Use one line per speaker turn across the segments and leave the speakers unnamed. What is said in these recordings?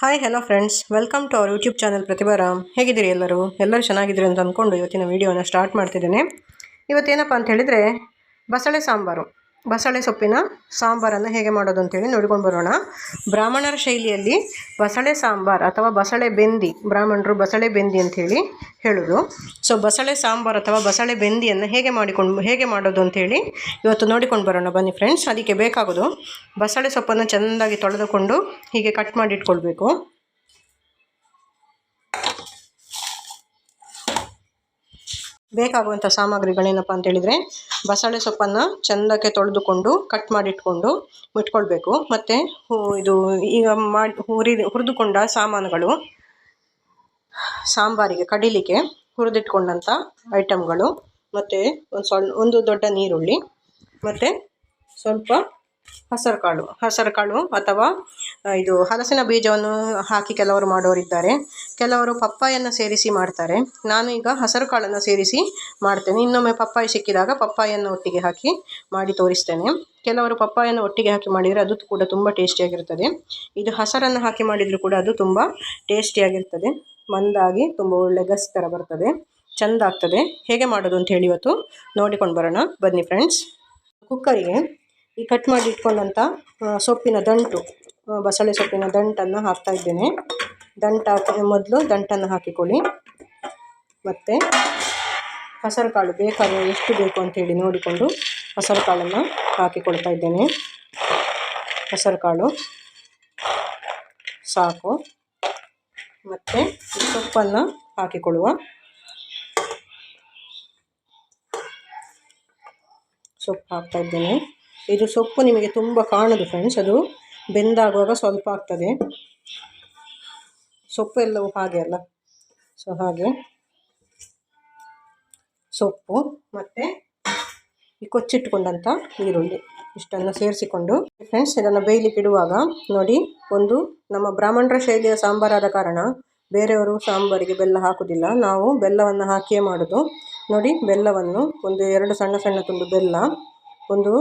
Hi hello friends, welcome to our YouTube channel Pratibharam. ಹೇಗಿದ್ದೀರಿ ಎಲ್ಲರೂ ಚೆನ್ನಾಗಿದ್ದೀರಿ ಅಂತ ಅಂದ್ಕೊಂಡು ಇವತ್ತಿನ ವೀಡಿಯೋನ ಸ್ಟಾರ್ಟ್ ಮಾಡ್ತಿದ್ದೇನೆ. ಇವತ್ತೇನಪ್ಪ ಅಂತ ಹೇಳಿದರೆ ಬಸಳೆ ಸೊಪ್ಪಿನ ಸಾಂಬಾರನ್ನು ಹೇಗೆ ಮಾಡೋದು ಅಂತೇಳಿ ನೋಡ್ಕೊಂಡು ಬರೋಣ. ಬ್ರಾಹ್ಮಣರ ಶೈಲಿಯಲ್ಲಿ ಬಸಳೆ ಸಾಂಬಾರು ಅಥವಾ ಬಸಳೆ ಬೆಂದಿ, ಬ್ರಾಹ್ಮಣರು ಬಸಳೆ ಬೆಂದಿ ಅಂಥೇಳಿ ಹೇಳೋದು. ಸೊ ಬಸಳೆ ಸಾಂಬಾರು ಅಥವಾ ಬಸಳೆ ಬೆಂದಿಯನ್ನು ಹೇಗೆ ಮಾಡೋದು ಅಂಥೇಳಿ ಇವತ್ತು ನೋಡಿಕೊಂಡು ಬರೋಣ ಬನ್ನಿ ಫ್ರೆಂಡ್ಸ್. ಅದಕ್ಕೆ ಬೇಕಾಗೋದು ಬಸಳೆ ಸೊಪ್ಪನ್ನು ಚೆಂದಾಗಿ ತೊಳೆದುಕೊಂಡು ಹೀಗೆ ಕಟ್ ಮಾಡಿ ಇಟ್ಕೊಳ್ಬೇಕು. ಬೇಕಾಗುವಂಥ ಸಾಮಗ್ರಿಗಳೇನಪ್ಪ ಅಂತ ಹೇಳಿದರೆ, ಬಸಳೆ ಸೊಪ್ಪನ್ನು ಚೆಂದಕ್ಕೆ ತೊಳೆದುಕೊಂಡು ಕಟ್ ಮಾಡಿಟ್ಕೊಂಡು ಇಟ್ಕೊಳ್ಬೇಕು. ಮತ್ತು ಇದು ಈಗ ಹುರಿದುಕೊಂಡ ಸಾಮಾನುಗಳು, ಸಾಂಬಾರಿಗೆ ಕಡಿಲಿಕ್ಕೆ ಹುರಿದಿಟ್ಕೊಂಡಂಥ ಐಟಮ್ಗಳು, ಮತ್ತು ಒಂದು ದೊಡ್ಡ ನೀರುಳ್ಳಿ, ಮತ್ತು ಸ್ವಲ್ಪ ಹೆಸರು ಕಾಳು ಅಥವಾ ಇದು ಹಲಸಿನ ಬೀಜವನ್ನು ಹಾಕಿ ಕೆಲವರು ಮಾಡೋರಿದ್ದಾರೆ. ಕೆಲವರು ಪಪ್ಪಾಯನ್ನು ಸೇರಿಸಿ ಮಾಡ್ತಾರೆ. ನಾನು ಈಗ ಹೆಸರು ಕಾಳನ್ನು ಸೇರಿಸಿ ಮಾಡ್ತೇನೆ. ಇನ್ನೊಮ್ಮೆ ಪಪ್ಪಾಯಿ ಸಿಕ್ಕಿದಾಗ ಪಪ್ಪಾಯನ್ನು ಒಟ್ಟಿಗೆ ಹಾಕಿ ಮಾಡಿ ತೋರಿಸ್ತೇನೆ. ಕೆಲವರು ಪಪ್ಪಾಯನ್ನು ಒಟ್ಟಿಗೆ ಹಾಕಿ ಮಾಡಿದರೆ ಅದು ಕೂಡ ತುಂಬ ಟೇಸ್ಟಿಯಾಗಿರ್ತದೆ. ಇದು ಹೆಸರನ್ನು ಹಾಕಿ ಮಾಡಿದರೂ ಕೂಡ ಅದು ತುಂಬ ಟೇಸ್ಟಿಯಾಗಿರ್ತದೆ. ಮಂದಾಗಿ ತುಂಬ ಒಳ್ಳೆ ಗಸಿ ಥರ ಬರ್ತದೆ, ಚೆಂದ ಆಗ್ತದೆ. ಹೇಗೆ ಮಾಡೋದು ಅಂತ ಹೇಳಿ ಇವತ್ತು ನೋಡಿಕೊಂಡು ಬರೋಣ ಬನ್ನಿ ಫ್ರೆಂಡ್ಸ್. ಕುಕ್ಕರಿಗೆ ಈ ಕಟ್ ಮಾಡಿ ಇಟ್ಕೊಂಡಂಥ ಸೊಪ್ಪಿನ ದಂಟು, ಬಸಳೆ ಸೊಪ್ಪಿನ ದಂಟನ್ನು ಹಾಕ್ತಾ ಇದ್ದೇನೆ. ಮೊದಲು ದಂಟನ್ನು ಹಾಕಿಕೊಳ್ಳಿ. ಮತ್ತು ಹೆಸರು ಕಾಳು ಎಷ್ಟು ಬೇಕು ಅಂತೇಳಿ ನೋಡಿಕೊಂಡು ಹೆಸರು ಕಾಳನ್ನು ಹಾಕಿಕೊಳ್ತಾ ಇದ್ದೇನೆ. ಹೆಸರು ಕಾಳು ಸಾಕು. ಮತ್ತು ಸೊಪ್ಪನ್ನು ಹಾಕಿಕೊಳ್ಳುವ. ಸೊಪ್ಪು ಹಾಕ್ತಾ ಇದ್ದೇನೆ. ಇದು ಸೊಪ್ಪು ನಿಮಗೆ ತುಂಬ ಕಾಣೋದು ಫ್ರೆಂಡ್ಸ್, ಅದು ಬೆಂದಾಗುವಾಗ ಸ್ವಲ್ಪ ಆಗ್ತದೆ. ಸೊಪ್ಪು ಎಲ್ಲವೂ ಹಾಗೆ ಅಲ್ಲ, ಸೊ ಹಾಗೆ ಸೊಪ್ಪು ಮತ್ತು ಈ ಕೊಚ್ಚಿಟ್ಟುಕೊಂಡಂಥ ಈರುಳ್ಳಿ ಇಷ್ಟನ್ನು ಸೇರಿಸಿಕೊಂಡು ಫ್ರೆಂಡ್ಸ್ ಇದನ್ನು ಬೇಯಲಿಕ್ಕೆ ಇಡುವಾಗ ನೋಡಿ, ಒಂದು ನಮ್ಮ ಬ್ರಾಹ್ಮಣರ ಶೈಲಿಯ ಸಾಂಬಾರಾದ ಕಾರಣ ಬೇರೆಯವರು ಸಾಂಬಾರಿಗೆ ಬೆಲ್ಲ ಹಾಕೋದಿಲ್ಲ. ನಾವು ಬೆಲ್ಲವನ್ನು ಹಾಕಿಯೇ ಮಾಡೋದು. ನೋಡಿ, ಬೆಲ್ಲವನ್ನು ಒಂದು 2 ಸಣ್ಣ ಸಣ್ಣ ತುಂಡು ಬೆಲ್ಲ, ಒಂದು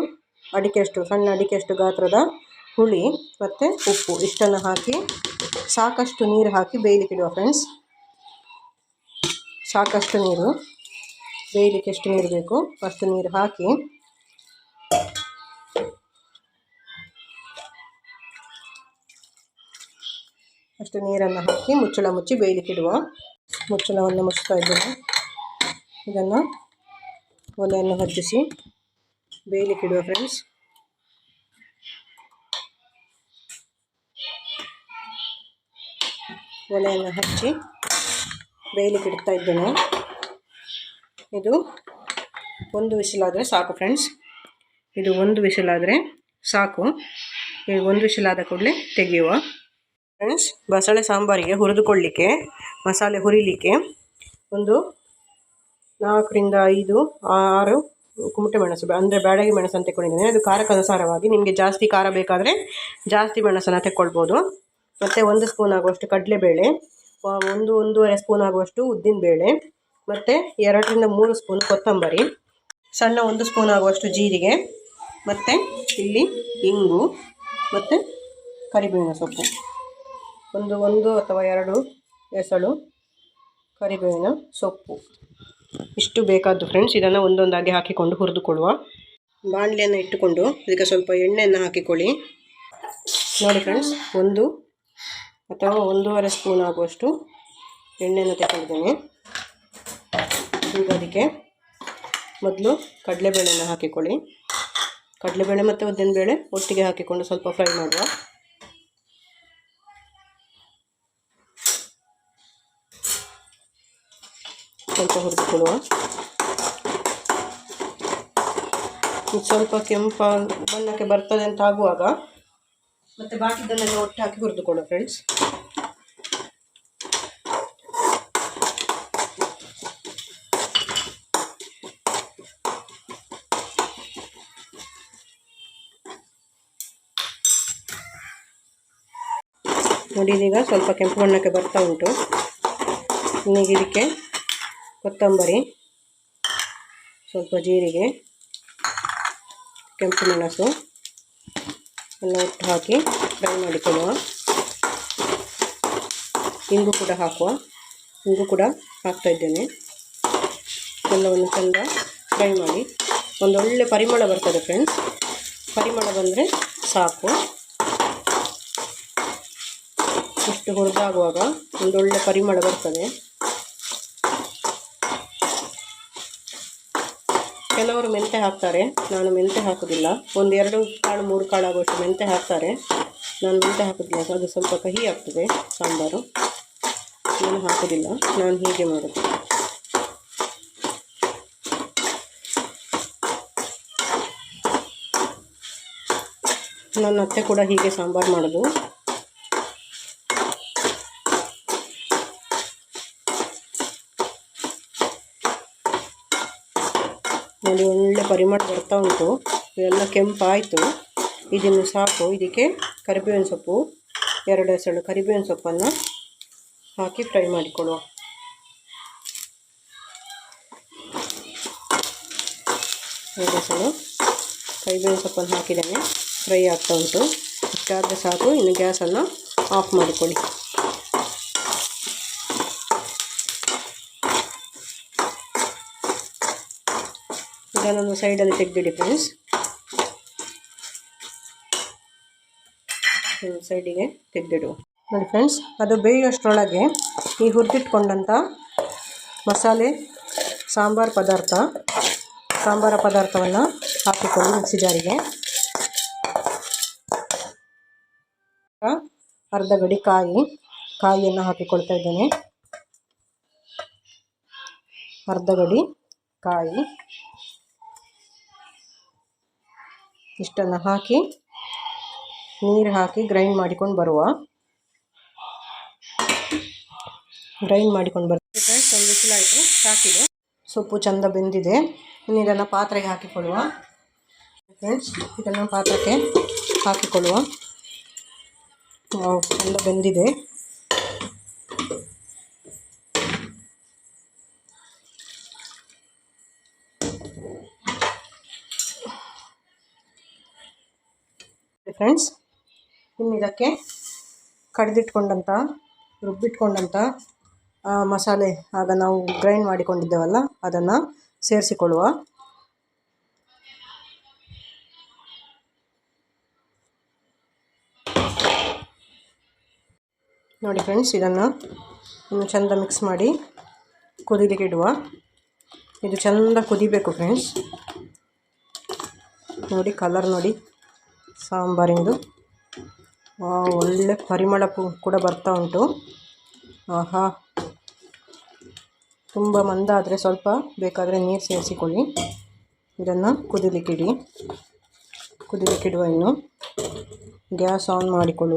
ಸಣ್ಣ ಅಡಿಕೆಯಷ್ಟು ಗಾತ್ರದ ಹುಳಿ ಮತ್ತು ಉಪ್ಪು ಇಷ್ಟನ್ನು ಹಾಕಿ ಸಾಕಷ್ಟು ನೀರು ಹಾಕಿ ಬೇಯಲಿಕ್ಕೆ ಇಡುವ ಫ್ರೆಂಡ್ಸ್. ಸಾಕಷ್ಟು ನೀರು, ಬೇಯಲಿಕ್ಕೆ ಎಷ್ಟು ನೀರು ಬೇಕು ಅಷ್ಟು ನೀರು ಹಾಕಿ ಅಷ್ಟು ನೀರನ್ನು ಹಾಕಿ ಮುಚ್ಚಳ ಮುಚ್ಚಿ ಬೇಯಲಿಕ್ಕೆ ಇಡುವ. ಮುಚ್ಚಳವನ್ನು ಮುಚ್ತಾ ಇದ್ದೇನೆ. ಇದನ್ನು ಒಲೆಯನ್ನು ಹಚ್ಚಿಸಿ ಬೇಯಲಿಕ್ಕೆ ಇಡುವ ಫ್ರೆಂಡ್ಸ್. ಒಲೆಯನ್ನು ಹಚ್ಚಿ ಬೇಯಲಿಕ್ಕೆ ಇಡ್ತಾ ಇದ್ದೇನೆ. ಇದು 1 ವಿಸಿಲಾದರೆ ಸಾಕು ಫ್ರೆಂಡ್ಸ್. ಇದು 1 ವಿಸಿಲಾದರೆ ಸಾಕು. ಇದು 1 ವಿಸಿಲಾದ ಕೂಡಲೇ ತೆಗೆಯುವ ಫ್ರೆಂಡ್ಸ್. ಬಸಳೆ ಸಾಂಬಾರಿಗೆ ಹುರಿದುಕೊಳ್ಳಿಕ್ಕೆ, ಮಸಾಲೆ ಹುರಿಲಿಕ್ಕೆ ಒಂದು 4 ರಿಂದ 5, 6 ಕುಮಟೆ ಮೆಣಸು, ಅಂದರೆ ಬ್ಯಾಡಗಿ ಮೆಣಸನ್ನು ತೆಕ್ಕೊಂಡಿದ್ದೇನೆ. ಅದು ಖಾರಕ್ಕನುಸಾರವಾಗಿ ನಿಮಗೆ ಜಾಸ್ತಿ ಖಾರ ಬೇಕಾದರೆ ಜಾಸ್ತಿ ಮೆಣಸನ್ನು ತೆಕ್ಕೊಳ್ಬೋದು. ಮತ್ತು 1 ಸ್ಪೂನ್ ಆಗುವಷ್ಟು ಕಡಲೆಬೇಳೆ, 1-1.5 ಸ್ಪೂನ್ ಆಗುವಷ್ಟು ಉದ್ದಿನಬೇಳೆ, ಮತ್ತು 2 ರಿಂದ 3 ಸ್ಪೂನ್ ಕೊತ್ತಂಬರಿ, ಸಣ್ಣ 1 ಸ್ಪೂನ್ ಆಗುವಷ್ಟು ಜೀರಿಗೆ, ಮತ್ತು ಇಲ್ಲಿ ಇಂಗು ಮತ್ತು ಕರಿಬೇವಿನ ಸೊಪ್ಪು, ಒಂದು ಅಥವಾ 2 ಎಸಳು ಕರಿಬೇವಿನ ಸೊಪ್ಪು, ಇಷ್ಟು ಬೇಕಾದ್ದು ಫ್ರೆಂಡ್ಸ್. ಇದನ್ನು ಒಂದೊಂದಾಗಿ ಹಾಕಿಕೊಂಡು ಹುರಿದುಕೊಳ್ಳುವ. ಬಾಣಲೆಯನ್ನು ಇಟ್ಟುಕೊಂಡು ಇದಕ್ಕೆ ಸ್ವಲ್ಪ ಎಣ್ಣೆಯನ್ನು ಹಾಕಿಕೊಳ್ಳಿ. ನೋಡಿ ಫ್ರೆಂಡ್ಸ್, 1 ಅಥವಾ 1.5 ಸ್ಪೂನ್ ಆಗುವಷ್ಟು ಎಣ್ಣೆಯನ್ನು ತೆಗೆದಿದ್ದೇನೆ. ಈಗ ಅದಕ್ಕೆ ಮೊದಲು ಕಡಲೆಬೇಳೆಯನ್ನು ಹಾಕಿಕೊಳ್ಳಿ. ಕಡಲೆಬೇಳೆ ಮತ್ತು ಉದ್ದಿನಬೇಳೆ ಒಟ್ಟಿಗೆ ಹಾಕಿಕೊಂಡು ಸ್ವಲ್ಪ ಫ್ರೈ ಮಾಡುವ. ಸ್ವಲ್ಪ ಹುರಿದುಕೊಳ್ಳುವ. ಸ್ವಲ್ಪ ಕೆಂಪು ಬಣ್ಣಕ್ಕೆ ಬರ್ತದೆ ಅಂತ ಆಗುವಾಗ ಮತ್ತು ಬಾಕಿದ್ದನ್ನೆಲ್ಲ ಒಟ್ಟು ಹಾಕಿ ಹುರಿದುಕೊಳ್ಳುವ ಫ್ರೆಂಡ್ಸ್. ನೋಡಿ, ಇದೀಗ ಸ್ವಲ್ಪ ಕೆಂಪು ಬಣ್ಣಕ್ಕೆ ಬರ್ತಾ ಉಂಟು. ಈಗ ಇದಕ್ಕೆ ಕೊತ್ತಂಬರಿ, ಸ್ವಲ್ಪ ಜೀರಿಗೆ, ಕೆಂಪು ಮೆಣಸು ಎಲ್ಲ ಒಟ್ಟು ಹಾಕಿ ಫ್ರೈ ಮಾಡಿಕೊಳ್ಳುವ. ಇಂಗು ಕೂಡ ಹಾಕುವ. ಇಂಗು ಕೂಡ ಹಾಕ್ತಾಯಿದ್ದೇನೆ. ಎಲ್ಲವನ್ನು ಚೆಂದ ಫ್ರೈ ಮಾಡಿ ಒಂದೊಳ್ಳೆ ಪರಿಮಳ ಬರ್ತದೆ ಫ್ರೆಂಡ್ಸ್. ಪರಿಮಳ ಬಂದರೆ ಸಾಕು. ಇಷ್ಟು ಹುರಿದಾಗುವಾಗ ಒಂದೊಳ್ಳೆ ಪರಿಮಳ ಬರ್ತದೆ. ಕೆಲವರು ಮೆಂತೆ ಹಾಕ್ತಾರೆ, ನಾನು ಮೆಂತೆ ಹಾಕೋದಿಲ್ಲ. ಒಂದು 2 ಕಾಳು 3 ಕಾಳು ಆಗುವಷ್ಟು ಮೆಂತೆ ಹಾಕ್ತಾರೆ. ನಾನು ಮೆಂತೆ ಹಾಕೋದಿಲ್ಲ, ಅದು ಸ್ವಲ್ಪ ಕಹಿ ಆಗ್ತದೆ ಸಾಂಬಾರು. ನಾನು ಹಾಕೋದಿಲ್ಲ, ನಾನು ಹೀಗೆ ಮಾಡೋದು. ನನ್ನ ಅತ್ತೆ ಕೂಡ ಹೀಗೆ ಸಾಂಬಾರು ಮಾಡೋದು. ನೋಡಿ ಒಳ್ಳೆ ಪರಿಮಳ ಬರ್ತಾ ಉಂಟು. ಇದೆಲ್ಲ ಕೆಂಪಾಯಿತು. ಇದನ್ನು ಸಾಕು. ಇದಕ್ಕೆ ಕರಿಬೇವಿನ ಸೊಪ್ಪು 2 ಎಸಳು ಕರಿಬೇವಿನ ಸೊಪ್ಪನ್ನು ಹಾಕಿ ಫ್ರೈ ಮಾಡಿಕೊಳ್ಳುವ. 2 ಎಸಳು ಕರಿಬೇವಿನ ಸೊಪ್ಪನ್ನು ಹಾಕಿದ್ದೇನೆ. ಫ್ರೈ ಆಗ್ತಾ ಉಂಟು. ಇಷ್ಟಾದರೆ ಸಾಕು. ಇನ್ನು ಗ್ಯಾಸನ್ನು ಆಫ್ ಮಾಡಿಕೊಳ್ಳಿ. ಇದನ್ನೊಂದು ಸೈಡಲ್ಲಿ ತೆಗೆದಿಡಿ ಫ್ರೆಂಡ್ಸ್. ಸೈಡಿಗೆ ತೆಗೆದಿಡುವ. ನೋಡಿ ಫ್ರೆಂಡ್ಸ್, ಅದು ಬೇಯುವಷ್ಟರೊಳಗೆ ಈ ಹುರಿದಿಟ್ಕೊಂಡಂಥ ಮಸಾಲೆ ಸಾಂಬಾರ ಪದಾರ್ಥವನ್ನು ಹಾಕಿಕೊಳ್ಳಿ ಮಿಕ್ಸಿ ಜಾರಿಗೆ. ಅರ್ಧ ಗಡಿ ಕಾಯಿಯನ್ನು ಹಾಕಿಕೊಳ್ತಾ ಇದ್ದೇನೆ. ಅರ್ಧ ಗಡಿ ಕಾಯಿ ಇಷ್ಟನ್ನು ಹಾಕಿ ನೀರು ಹಾಕಿ ಗ್ರೈಂಡ್ ಮಾಡಿಕೊಂಡು ಬರುವ. ಫ್ರೆಂಡ್ಸ್, ಒಂದು ವಿಸಿಲಾಯಿತು, ಸಾಕಿದೆ. ಸೊಪ್ಪು ಚೆಂದ ಬೆಂದಿದೆ. ಇನ್ನು ಇದನ್ನು ಪಾತ್ರೆಗೆ ಹಾಕಿಕೊಳ್ಳುವ. ಫ್ರೆಂಡ್ಸ್, ಇದನ್ನು ಪಾತ್ರಕ್ಕೆ ಹಾಕಿಕೊಳ್ಳುವ. ಚೆಂದ ಬೆಂದಿದೆ. ಫ್ರೆಂಡ್ಸ್, ಇನ್ನು ಇದಕ್ಕೆ ರುಬ್ಬಿಟ್ಕೊಂಡಂಥ ಮಸಾಲೆ ಆಗ ನಾವು ಗ್ರೈಂಡ್ ಮಾಡಿಕೊಂಡಿದ್ದೇವಲ್ಲ ಅದನ್ನು ಸೇರಿಸಿಕೊಳ್ಳುವ. ನೋಡಿ ಫ್ರೆಂಡ್ಸ್, ಇದನ್ನು ಇನ್ನು ಚೆಂದ ಮಿಕ್ಸ್ ಮಾಡಿ ಕುದಿಲಿಕ್ಕೆ ಇಡುವ. ಇದು ಚೆಂದ ಕುದಿಬೇಕು ಫ್ರೆಂಡ್ಸ್. ನೋಡಿ ಕಲರ್ ನೋಡಿ ಸಾಂಬಾರಿಂದು ಒಳ್ಳೆ ಪರಿಮಳ ಕೂಡ ಬರ್ತಾ ಉಂಟು. ಆಹಾ, ತುಂಬ ಮಂದ ಆದರೆ ಸ್ವಲ್ಪ ಬೇಕಾದರೆ ನೀರು ಸೇರಿಸಿಕೊಳ್ಳಿ. ಇದನ್ನು ಕುದಿಲಿಕ್ಕಿಡುವ. ಇನ್ನು ಗ್ಯಾಸ್ ಆನ್ ಮಾಡಿಕೊಂಡು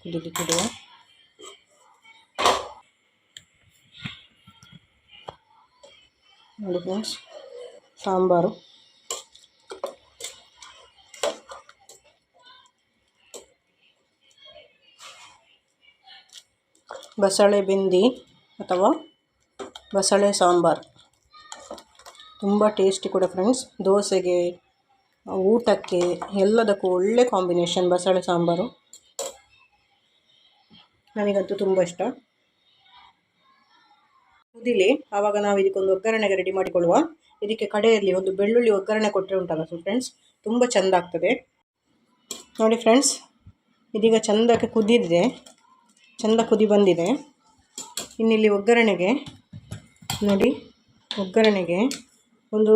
ಕುದಿಲಿಕ್ಕಿಡುವ. ನೋಡಿ ಫ್ರೆಂಡ್ಸ್, ಸಾಂಬಾರು ಬಸಳೆ ಬೆಂದಿ ಅಥವಾ ಬಸಳೆ ಸಾಂಬಾರು ತುಂಬ ಟೇಸ್ಟಿ ಕೂಡ ಫ್ರೆಂಡ್ಸ್. ದೋಸೆಗೆ, ಊಟಕ್ಕೆ ಎಲ್ಲದಕ್ಕೂ ಒಳ್ಳೆ ಕಾಂಬಿನೇಷನ್ ಬಸಳೆ ಸಾಂಬಾರು. ನನಗಂತೂ ತುಂಬ ಇಷ್ಟ. ಕುದಿಲಿ, ಆವಾಗ ನಾವು ಇದಕ್ಕೊಂದು ಒಗ್ಗರಣೆಗೆ ರೆಡಿ ಮಾಡಿಕೊಳ್ಳುವ. ಇದಕ್ಕೆ ಕಡೆಯಲ್ಲಿ ಒಂದು ಬೆಳ್ಳುಳ್ಳಿ ಒಗ್ಗರಣೆ ಕೊಟ್ಟರೆ ಉಂಟಲ್ಲ ಫ್ರೆಂಡ್ಸ್, ತುಂಬ ಚೆಂದ ಆಗ್ತದೆ. ನೋಡಿ ಫ್ರೆಂಡ್ಸ್, ಇದೀಗ ಚೆಂದಕ್ಕೆ ಕುದಿದಿದೆ, ಚೆಂದ ಕುದಿ ಬಂದಿದೆ. ಇನ್ನಿಲ್ಲಿ ಒಗ್ಗರಣೆಗೆ ಒಂದು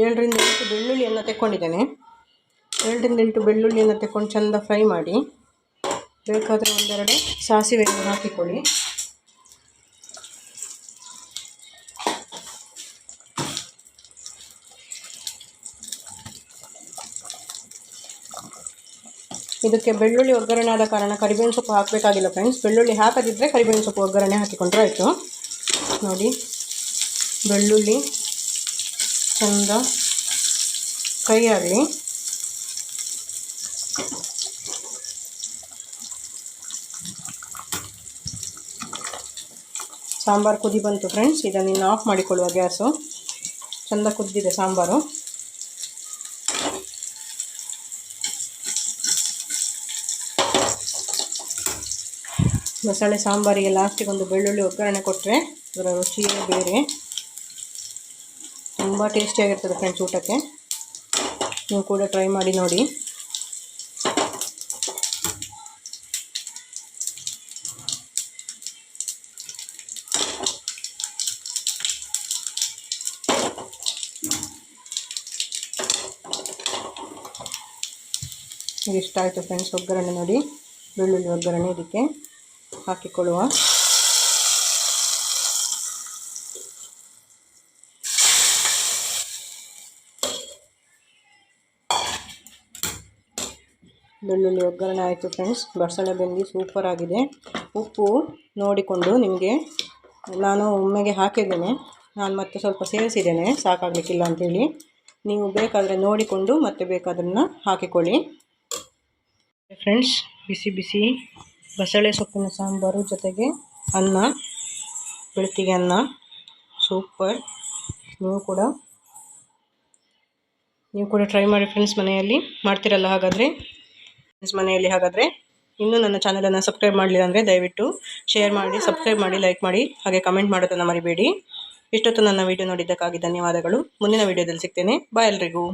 7ರಿಂದ 8 ಬೆಳ್ಳುಳ್ಳಿಯನ್ನು ತೆಕ್ಕೊಂಡಿದ್ದೇನೆ. 7ರಿಂದ 8 ಬೆಳ್ಳುಳ್ಳಿಯನ್ನು ತೆಕ್ಕೊಂಡು ಚೆಂದ ಫ್ರೈ ಮಾಡಿ, ಬೇಕಾದರೆ 1-2 ಸಾಸಿವೆಯನ್ನು ಹಾಕಿಕೊಳ್ಳಿ. ಇದಕ್ಕೆ ಬೆಳ್ಳುಳ್ಳಿ ಒಗ್ಗರಣೆ ಆದ ಕಾರಣ ಕರಿಬೇವಿನ ಸೊಪ್ಪು ಹಾಕಬೇಕಾಗಿಲ್ಲ ಫ್ರೆಂಡ್ಸ್. ಬೆಳ್ಳುಳ್ಳಿ ಹಾಕದಿದ್ದರೆ ಕರಿಬೇವಿನ ಸೊಪ್ಪು ಒಗ್ಗರಣೆ ಹಾಕಿಕೊಂಡ್ರೆ ಆಯಿತು. ನೋಡಿ, ಬೆಳ್ಳುಳ್ಳಿ ಚೆಂದ ಫ್ರೈ ಆಗಲಿ. ಸಾಂಬಾರು ಕುದಿ ಬಂತು ಫ್ರೆಂಡ್ಸ್. ಇದನ್ನು ಇನ್ನು ಆಫ್ ಮಾಡಿಕೊಳ್ಳುವ ಗ್ಯಾಸು. ಚೆಂದ ಕುದ್ದಿದೆ ಸಾಂಬಾರು. ಮಸಾಲೆ ಸಾಂಬಾರಿಗೆ ಲಾಸ್ಟಿಗೆ ಒಂದು ಬೆಳ್ಳುಳ್ಳಿ ಒಗ್ಗರಣೆ ಕೊಟ್ಟರೆ ಅದರ ರುಚಿಯೇ ಬೇರೆ. ತುಂಬ ಟೇಸ್ಟಿಯಾಗಿರ್ತದೆ ಫ್ರೆಂಡ್ಸ್ ಊಟಕ್ಕೆ. ನೀವು ಕೂಡ ಟ್ರೈ ಮಾಡಿ ನೋಡಿ. ಇಷ್ಟ ಆಯಿತು ಫ್ರೆಂಡ್ಸ್ ಒಗ್ಗರಣೆ ನೋಡಿ, ಬೆಳ್ಳುಳ್ಳಿ ಒಗ್ಗರಣೆ ಇದಕ್ಕೆ ಹಾಕಿಕೊಳ್ಳುವ. ಬೆಳ್ಳುಳ್ಳಿ ಒಗ್ಗರಣೆ ಆಯಿತು ಫ್ರೆಂಡ್ಸ್. ಬಸಳೆ ಬೆಂದಿ ಸೂಪರ್ ಆಗಿದೆ. ಉಪ್ಪು ನೋಡಿಕೊಂಡು ನಿಮಗೆ ನಾನು ಒಮ್ಮೆಗೆ ಹಾಕಿದ್ದೇನೆ, ನಾನು ಮತ್ತೆ ಸ್ವಲ್ಪ ಸೇರಿಸಿದ್ದೇನೆ ಸಾಕಾಗಲಿಕ್ಕಿಲ್ಲ ಅಂಥೇಳಿ. ನೀವು ಬೇಕಾದರೆ ನೋಡಿಕೊಂಡು ಮತ್ತೆ ಬೇಕಾದ್ರನ್ನ ಹಾಕಿಕೊಳ್ಳಿ ಫ್ರೆಂಡ್ಸ್. ಬಿಸಿ ಬಿಸಿ ಬಸಳೆ ಸೊಪ್ಪಿನ ಸಾಂಬಾರು ಜೊತೆಗೆ ಅನ್ನ, ಬೆಳತಿಗೆ ಅನ್ನ ಸೂಪರ್. ನೀವು ಕೂಡ ಟ್ರೈ ಮಾಡಿ ಫ್ರೆಂಡ್ಸ್. ಮನೆಯಲ್ಲಿ ಮಾಡ್ತಿರಲ್ಲ ಹಾಗಾದರೆ ಇನ್ನೂ ನನ್ನ ಚಾನಲನ್ನು ಸಬ್ಸ್ಕ್ರೈಬ್ ಮಾಡಲಿಲ್ಲ ಅಂದರೆ ದಯವಿಟ್ಟು ಶೇರ್ ಮಾಡಿ, ಸಬ್ಸ್ಕ್ರೈಬ್ ಮಾಡಿ, ಲೈಕ್ ಮಾಡಿ, ಹಾಗೆ ಕಮೆಂಟ್ ಮಾಡೋದನ್ನು ಮರಿಬೇಡಿ. ಇಷ್ಟೊತ್ತು ನನ್ನ ವಿಡಿಯೋ ನೋಡಿದ್ದಕ್ಕಾಗಿ ಧನ್ಯವಾದಗಳು. ಮುಂದಿನ ವಿಡಿಯೋದಲ್ಲಿ ಸಿಗ್ತೇನೆ. ಬಾಯ್ ಎಲ್ರಿಗೂ.